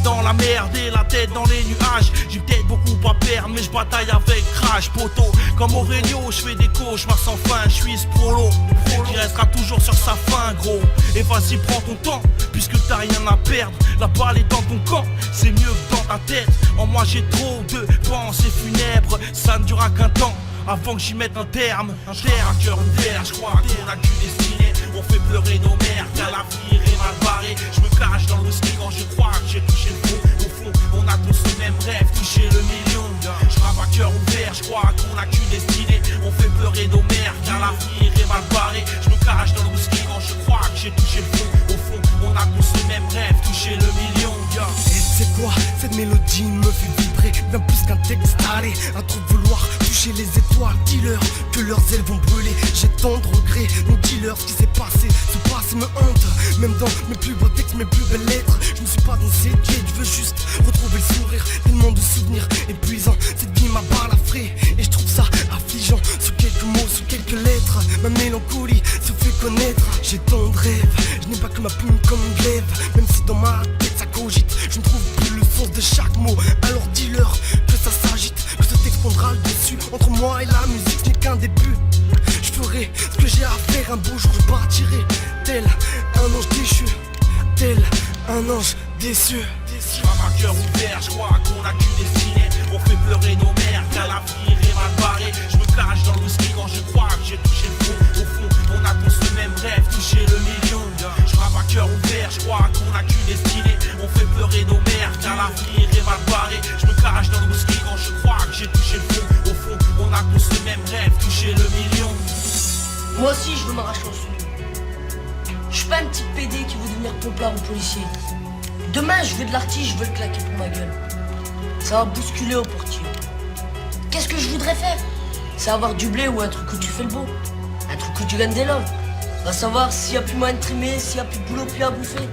dans la merde et la tête dans les nuages. J'ai peut-être beaucoup à perdre mais je bataille avec rage. Poto, comme Aurelio, je fais des cauchemars sans fin. Je suis ce prolo qui restera toujours sur sa fin, gros. Et vas-y, prends ton temps, puisque t'as rien à perdre. La balle est dans ton camp, c'est mieux que dans ta tête. En moi j'ai trop de pensées funèbres. Ça ne durera qu'un temps avant que j'y mette un terme. Un cœur ouvert, je crois qu'on a qu'une destinée. On fait pleurer nos mères, car l'avenir est mal barré. Je me cache dans le whisky quand je crois que j'ai touché le fond. Au fond, on a tous le même rêve, toucher le million. Je rappe à cœur ouvert, je crois qu'on a qu'une destinée. On fait pleurer nos mères, car l'avenir est mal barré. Je me cache dans le whisky quand je crois que j'ai touché le fond. Au fond, on a tous le même rêve, toucher le million. Et c'est quoi, cette mélodie me fait vibrer. Bien plus qu'un texte allé, à trop vouloir toucher les étoiles. Dis-leur que leurs ailes vont brûler. J'ai tant de regrets, donc dis-leur ce qui s'est passé. Ce passé me hante, même dans mes plus beaux textes, mes plus belles lettres. Je ne suis pas dans ces quêtes, je veux juste retrouver le sourire. Tellement de souvenirs épuisants, cette vie m'a balafré. Et je trouve ça affligeant, sous quelques mots, sous quelques lettres. Ma mélancolie se fait connaître. J'ai tant de rêves, je n'ai pas que ma plume comme une glaive. Même si dans ma tête ça cogite, je ne trouve plus le sens de chaque mot. Alors dis-leur que ça s'agite, que ce texte prendra le dessus. Entre moi et la musique ce n'est qu'un début. Je ferai ce que j'ai à faire, un beau jour je partirai. Tel un ange déchu, tel un ange déçu. Je rappe à cœur ouvert, je crois qu'on a qu'une destinée. On fait pleurer nos mères, car l'avenir est mal barré. Je me cache dans le whisky quand je crois que j'ai touché le fond. Au fond, on a tous le même rêve, toucher le million. Je rappe à cœur ouvert, je crois qu'on a qu'une destinée. On fait pleurer nos mères, car l'avenir est mal barré. Je me cache dans le whisky quand je crois que j'ai touché le fond. Au fond, on a tous le même rêve, toucher le million. Moi aussi je veux m'arracher en souliers. Je suis pas un petit PD qui veut devenir pompard ou policier. Demain je veux de l'artiste, je veux le claquer pour ma gueule. Ça va bousculer au portier. Qu'est-ce que je voudrais faire? C'est avoir du blé ou un truc où tu fais le beau. Un truc où tu gagnes des loves. Va savoir s'il y a plus moyen de trimer, s'il y a plus de boulot, plus à bouffer.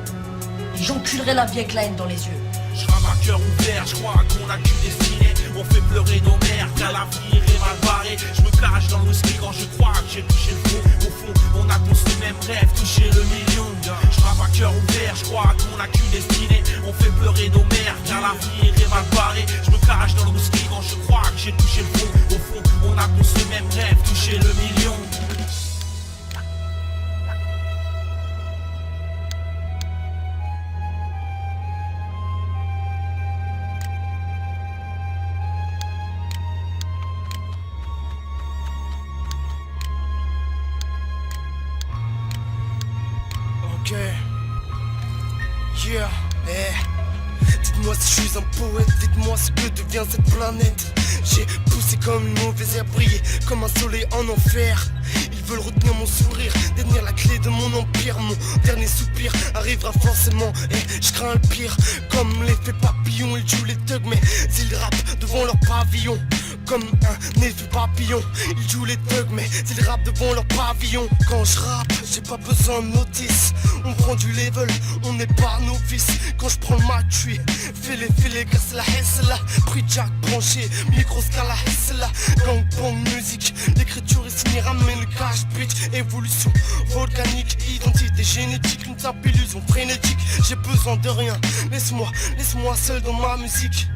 Et j'enculerai la vie avec la haine dans les yeux. Je rappe à cœur ouvert, je crois qu'on a qu'une destinée. On fait pleurer nos mères, car l'avenir est mal barré. Je me cache dans le whisky quand je crois que j'ai touché le fond. Au fond, on a tous le même rêve, toucher le million. Je rappe à cœur ouvert, je crois qu'on a qu'une destinée. On fait pleurer nos mères, car l'avenir est mal barré. Je me cache dans le whisky quand je crois que j'ai touché le fond. Au fond, on a tous le même rêve, toucher le million. Ok, yeah, dites-moi si je suis un poète, dites-moi ce que devient cette planète. J'ai poussé comme une mauvaise herbe, brillé comme un soleil en enfer. Ils veulent retenir mon sourire, détenir la clé de mon empire. Mon dernier soupir arrivera forcément, et je crains le pire. Comme l'effet papillon, ils jouent les thugs, mais ils rappent devant leur pavillon. Comme un effet papillon, ils jouent les thugs, mais ils rappent devant leur pavillon. Quand je rappe, j'ai pas besoin de notice. On prend du level, on n'est pas novice. Quand je prends le mic, je suis fêlé, car c'est la Hessela. Prix Jack branché, micro scala Hessela. Gangbang musique, l'écriture est signée, ramène le cash bitch. Évolution volcanique, identité génétique, une tape illusion frénétique. J'ai besoin de rien, laisse-moi seul dans ma musique.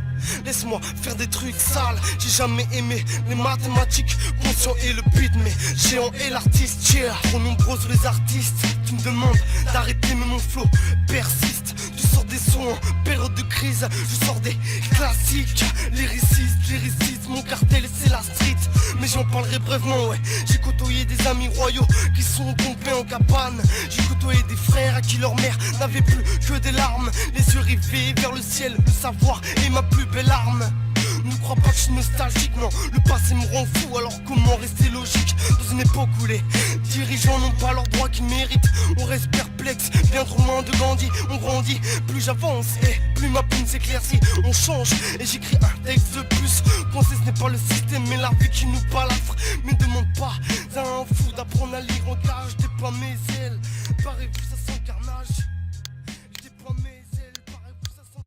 Laisse-moi faire des trucs sales. J'ai jamais aimé les mathématiques. Conscient et le beat, mais géant et l'artiste. Yeah, trop nombreux sur les artistes qui me demandent d'arrêter, mais mon flow persiste. Tu sors des sons en période de crise, je sors des classiques. Lyriciste, mon cartel c'est la street. Mais j'en parlerai brièvement, ouais. J'ai côtoyé des amis royaux qui sont tombés en cabane. J'ai côtoyé des frères à qui leur mère n'avait plus que des larmes. Les yeux rivés vers le ciel, le savoir est ma plus belle arme. Ne crois pas que je suis nostalgique, non, le passé me rend fou, alors comment rester logique dans une époque où les dirigeants n'ont pas leurs droits qu'ils méritent. On reste perplexe, bien trop loin de Gandhi. On grandit, plus j'avance et plus ma plume s'éclaircit. On change et j'écris un texte de plus. Penser ce n'est pas le système mais la vie qui nous balafre. Mais demande pas à un fou d'apprendre à lire en cage. Je déploie mes ailes, parez-vous ça sent carnage. Je déploie mes ailes, parez-vous ça sent...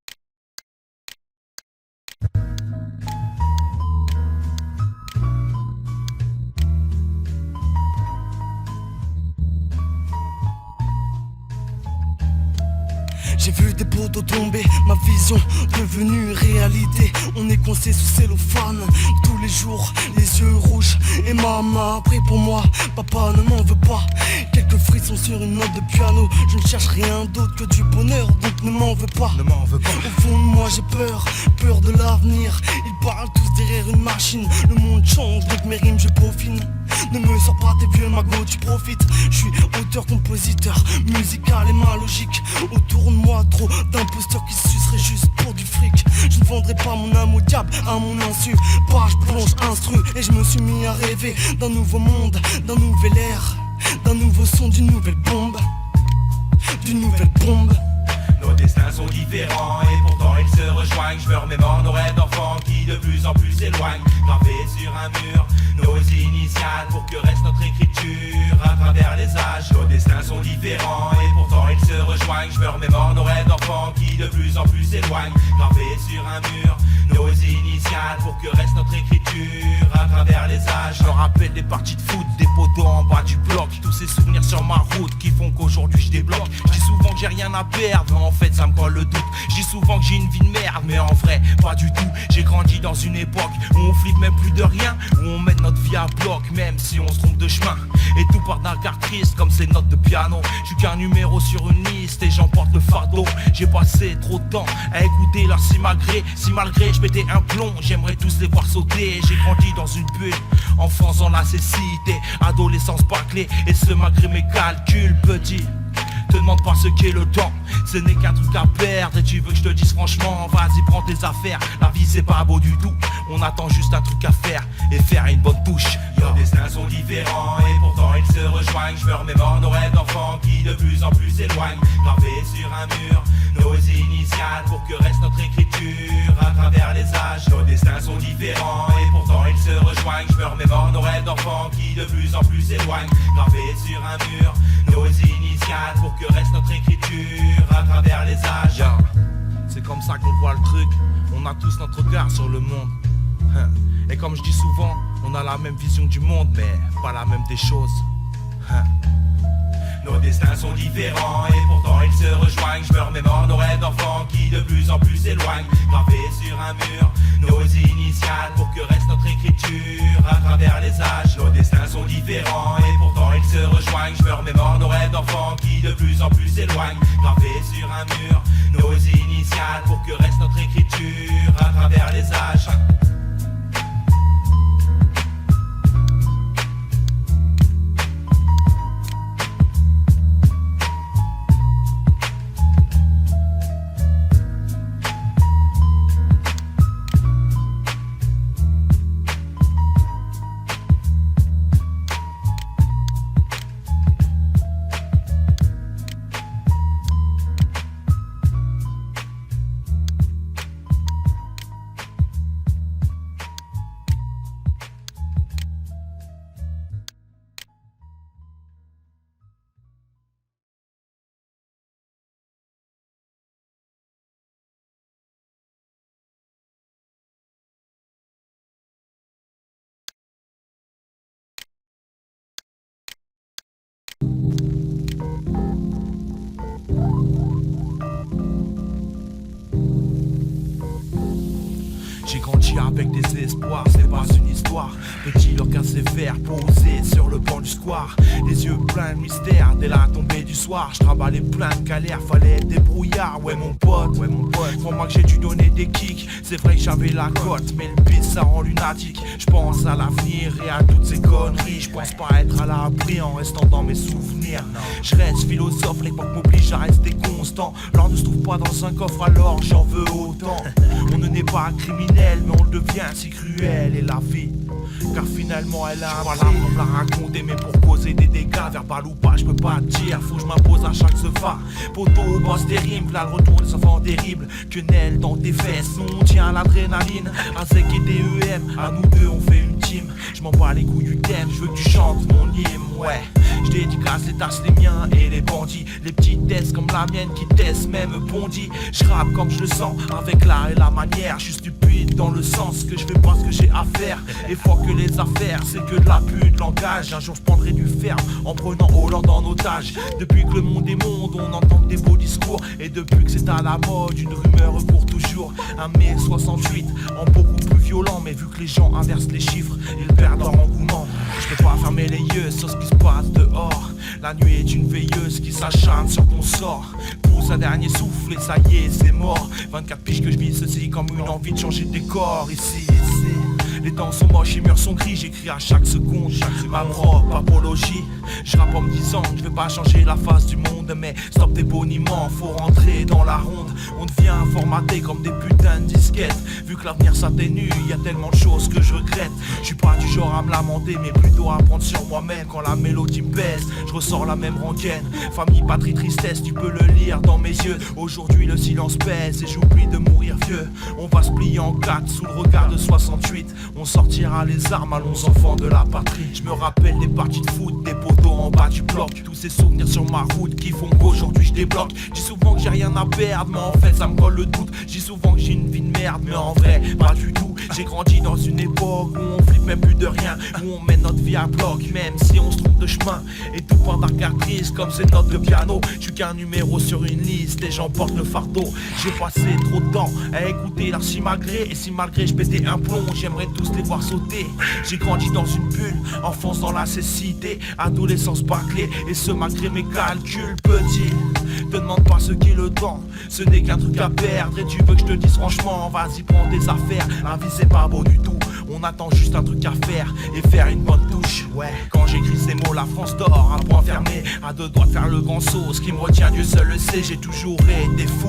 J'ai vu vu des poteaux tomber, ma vision devenue réalité. On est coincé sous cellophane tous les jours, les yeux rouges. Et maman prie pour moi, papa ne m'en veut pas. Quelques frissons sur une note de piano. Je ne cherche rien d'autre que du bonheur, donc ne m'en veux pas. Au fond de moi j'ai peur, peur de l'avenir. Ils parlent tous derrière une machine. Le monde change, donc mes rimes je peaufine. Ne me sors pas tes vieux magots, tu profites. Je suis auteur, compositeur, musical et mal logique. Autour de moi trop d'imposteurs qui se suceraient juste pour du fric. Je ne vendrai pas mon âme au diable à mon insu. Page blanche instru et je me suis mis à rêver d'un nouveau monde, d'un nouvel air, d'un nouveau son, d'une nouvelle bombe, d'une nouvelle bombe. Nos destins sont différents et pourtant ils se rejoignent. Je me remémore nos rêves d'enfants qui de plus en plus s'éloignent. Gravés sur un mur, nos initiales pour que reste notre écriture à travers les âges. Nos destins sont différents et pourtant ils se rejoignent. Je me remémore nos rêves d'enfants qui de plus en plus s'éloignent. Gravés sur un mur, nos initiales pour que reste notre écriture à travers les âges. Je me rappelle des parties de foot, des poteaux en bas du bloc. Tous ces souvenirs sur ma route qui font qu'aujourd'hui je débloque. Je dis souvent que j'ai rien à perdre, mais en fait ça me colle le doute. Je dis souvent que j'ai une vie de merde, mais en vrai pas du tout. J'ai grandi dans une époque où on flippe même plus de rien, où on met notre vie à bloc même si on se trompe de chemin. Et tout part d'un quart triste comme ces notes de piano. Je suis qu'un numéro sur une liste et j'emporte le fardeau. J'ai passé trop de temps à écouter leur si malgré je pétais un plomb, j'aimerais tous les voir sauter. J'ai grandi dans une bulle, enfance dans la cécité, adolescence bâclée, et ce malgré mes calculs. Petit, te demande pas ce qu'est le temps, ce n'est qu'un truc à perdre. Et tu veux que je te dise franchement, vas-y prends tes affaires. La vie c'est pas beau du tout, on attend juste un truc à faire et faire une bonne touche. Nos destins sont différents et pourtant ils se rejoignent. Je me remémore nos rêves d'enfants qui de plus en plus s'éloignent. Gravés sur un mur, nos initiales pour que reste notre écriture à travers les âges. Nos destins sont différents et pourtant ils se rejoignent. Je me remémore nos rêves d'enfants qui de plus en plus s'éloignent. Gravés sur un mur, nos initiales pour que reste notre écriture à travers les âges. C'est comme ça qu'on voit le truc, on a tous notre regard sur le monde. Et comme je dis souvent, on a la même vision du monde, mais pas la même des choses. Nos destins sont différents et pourtant ils se rejoignent. Je me remémore nos rêves d'enfants qui de plus en plus s'éloignent. Gravés sur un mur, nos initiales pour que reste notre écriture à travers les âges. Nos destins sont différents et pourtant ils se rejoignent. Je me remémore nos rêves d'enfants qui de plus en plus s'éloignent. Gravés sur un mur, nos initiales pour que reste notre écriture à travers les âges. J'ai grandi avec des espoirs, c'est pas une histoire. Petit loquin sévère posé sur le banc du square. Les yeux pleins de mystère dès la tombée du soir. Je travaillais plein de galères, fallait être débrouillard. Ouais mon pote, pour moi que j'ai dû donner des kicks. C'est vrai que j'avais la cote, mais le pisse ça rend lunatique. Je pense à l'avenir et à toutes ces conneries. Je pense pas être à l'abri en restant dans mes souvenirs. Je reste philosophe, l'époque m'oblige à rester constant. L'or ne se trouve pas dans un coffre, alors j'en veux autant. On ne naît pas criminel, mais on le devient si cruel est la vie. Car finalement elle a pas là pour me la raconter, mais pour causer des dégâts. Verbal ou pas, je peux pas te dire, faut que je m'impose à chaque sefa. Poteau, boss des rimes, là le retour des enfants terribles. Quenelle dans tes fesses, nous on tient l'adrénaline. Azek et DEM, à nous deux on fait une team. intime. Je m'en bats les couilles du thème, je veux que tu chantes mon hymne, ouais. Je dédicace les tasses, les miens et les bandits. Les petites tests comme la mienne qui testent même bondi. Je rappe comme je le sens, avec l'art et la manière. Je suis stupide dans le sens que je fais pas ce que j'ai à faire. Et faut que les affaires, c'est que de la pute de langage. Un jour je prendrai du ferme en prenant Hollande en otage. Depuis que le monde est monde, on entend que des beaux discours. Et depuis que c'est à la mode, une rumeur court toujours. Un mai 68, en beaucoup plus violent. Mais vu que les gens inversent les chiffres, ils perdent leur engouement. Je peux pas fermer les yeux sur ce qui se passe dehors. La nuit est une veilleuse qui s'acharne sur ton sort. Pousse un dernier souffle et ça y est, c'est mort. 24 piges que je vis ceci comme une envie de changer de décor. Ici. Les temps sont moches, les murs sont gris, j'écris à chaque seconde, ma propre apologie. Je rappe en me disant que je vais pas changer la face du monde. Mais stop tes boniments, faut rentrer dans la ronde. On devient formaté comme des putains de disquettes. Vu que l'avenir s'atténue, y a tellement de choses que je regrette. Je suis pas du genre à me lamenter, mais plutôt à prendre sur moi-même. Quand la mélodie me pèse, je ressors la même rengaine. Famille, patrie, tristesse, tu peux le lire dans mes yeux. Aujourd'hui le silence pèse et j'oublie de mourir vieux. On va se plier en 4 sous le regard de 68. On sortira les armes à nos enfants de la patrie. Je me rappelle des parties de foot, des poteaux en bas du bloc. Tous ces souvenirs sur ma route qui font qu'aujourd'hui je débloque. J'dis souvent que j'ai rien à perdre, mais en fait ça me colle le doute. J'dis souvent que j'ai une vie de merde, mais en vrai pas du tout. J'ai grandi dans une époque où on flippe même plus de rien, où on mène notre vie à bloc, même si on se trompe de chemin. Et tout par dark triste comme ces notes de piano. J'suis qu'un numéro sur une liste et j'emporte le fardeau. J'ai passé trop de temps à écouter leur si malgré. Et si malgré je pétais un plomb, j'aimerais tous les voir sauter. J'ai grandi dans une bulle, enfance dans la cécité, adolescence bâclée, et ce malgré mes calculs. Petit, te demande pas ce qu'est le temps, ce n'est qu'un truc à perdre. Et tu veux que je te dise franchement, vas-y prends tes affaires. La vie c'est pas beau du tout, on attend juste un truc à faire et faire une bonne touche. Ouais, quand j'écris ces mots, la France dort à point fermé, à deux doigts de faire le grand saut. Ce qui me retient, Dieu seul le sait, j'ai toujours été fou,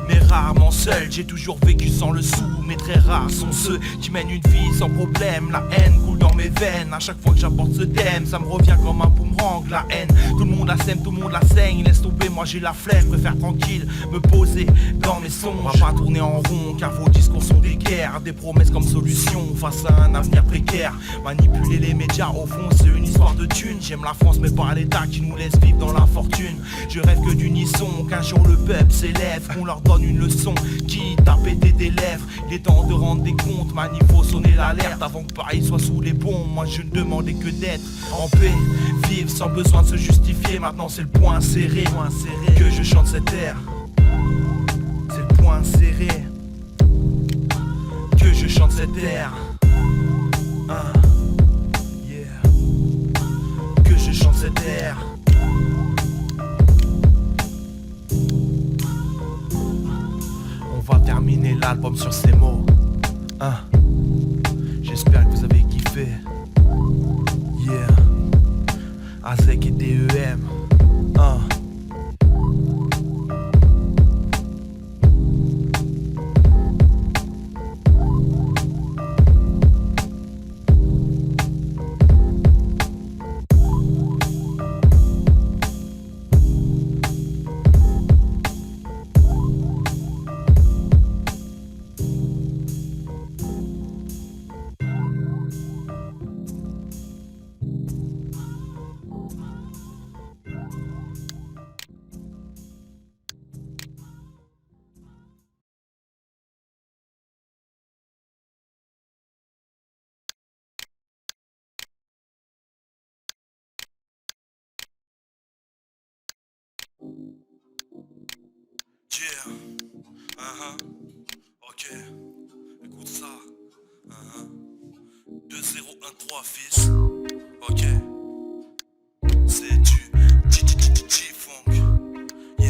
mais rarement seul. J'ai toujours vécu sans le sou, mais très rares sont ceux qui mènent une vie sans problème. La haine coule dans mes veines, à chaque fois que j'apporte ce thème, ça me revient comme un boomerang. La haine, tout le monde la sème, tout le monde la saigne. Laisse tomber, moi j'ai la flemme, préfère tranquille me poser dans mes songes. On va pas tourner en rond, car vos discours sont des guerres, des promesses comme solution face à un avenir précaire. Manipuler les médias, au fond c'est une histoire de thunes. J'aime la France mais pas l'État qui nous laisse vivre dans l'infortune. Je rêve que d'unisson, qu'un jour le peuple s'élève, qu'on leur donne une leçon qui t'a pété des lèvres. Il est temps de rendre des comptes, man, il faut sonner l'alerte avant que Paris soit sous les ponts. Moi je ne demandais que d'être en paix, vivre sans besoin de se justifier. Maintenant c'est le point serré, que je chante cet air. C'est le point serré, que je chante cet air. Yeah. Que je chante cet air. On va terminer l'album sur ces mots. J'espère que vous avez kiffé. Yeah. Azek et DEM. Yeah, ok, écoute ça, 2013 fils, ok, c'est du G-Funk, yeah,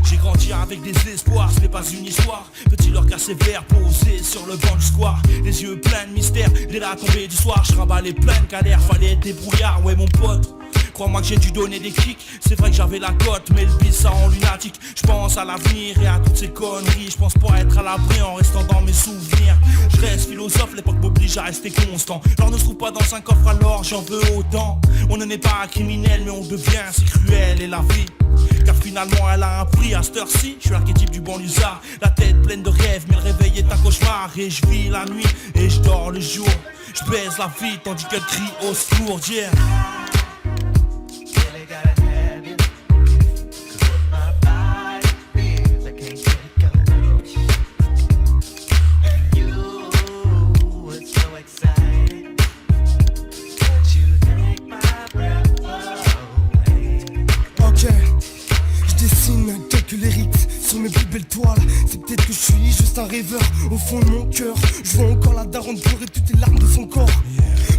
J'ai grandi avec des espoirs, ce n'est pas une histoire. Petit leur casser verre posé sur le banc du square. Les yeux pleins de mystère, dès la tombée du soir. Je raballais plein de galères, fallait être débrouillard, ouais mon pote. Crois-moi que j'ai dû donner des kicks. C'est vrai que j'avais la cote, mais le bis ça rend lunatique. Je pense pense à l'avenir et à toutes ces conneries. Je pense pas être à l'abri en restant dans mes souvenirs. Je reste philosophe, l'époque m'oblige à rester constant. L'or ne se trouve pas dans un coffre, alors j'en veux autant. On n'en est pas criminel mais on devient, c'est cruel et la vie. Car finalement elle a un prix à cette heure-ci. Je suis l'archétype du banlieusard, la tête pleine de rêves, mais le réveil est un cauchemar. Et je vis la nuit et je dors le jour. Je baise la vie tandis qu'elle crie au secours, yeah. Sur mes plus belles toiles, c'est peut-être que je suis juste un rêveur. Au fond de mon cœur, je vois encore la daronne pleurer toutes les larmes de son corps.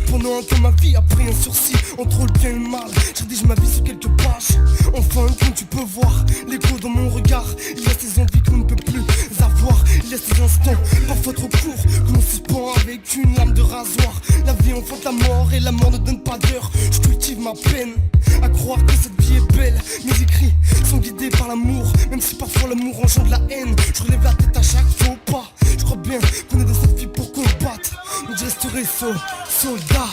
Pendant un temps ma vie a pris un sursis entre le bien et le mal. Je rédige ma vie sur quelques pages. Enfin comme tu peux voir l'écho dans mon regard. Il y a ces envies qu'on ne peut plus avoir. Il y a ces instants parfois trop courts que l'on suspend avec une lame de rasoir. La vie enfante la mort et la mort ne donne pas d'heure. Je cultive ma peine à croire que cette vie est belle. Mes écrits sont guidés par l'amour, même si parfois l'amour engendre la haine. Je relève la tête à chaque faux pas. Je crois bien qu'on est dans cette vie pour combattre. Donc je resterai soldat.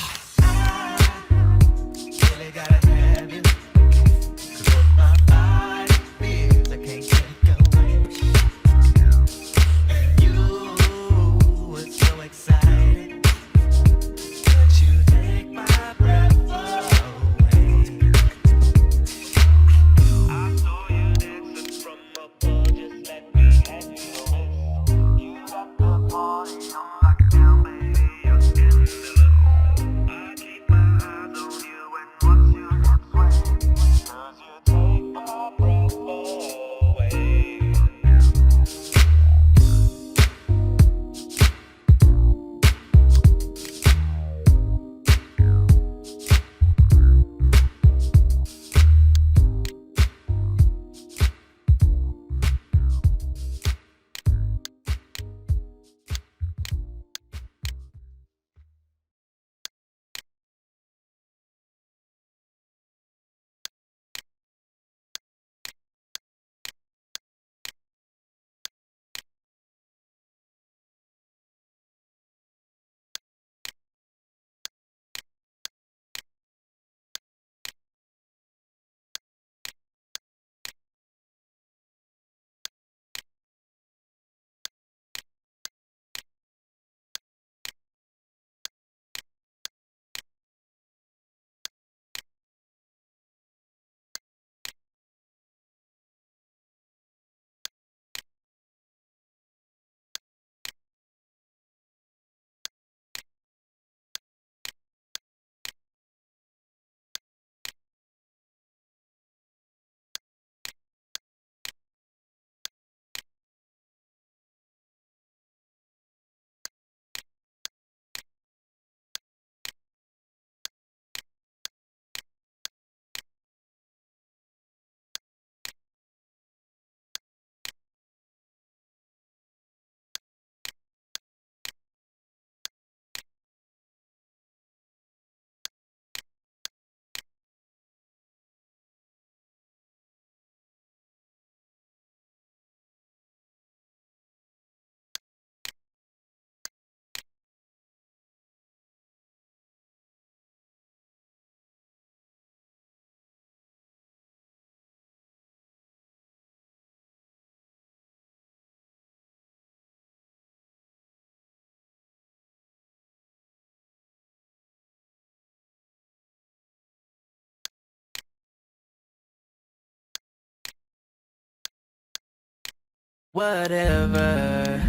Whatever,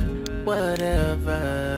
whatever.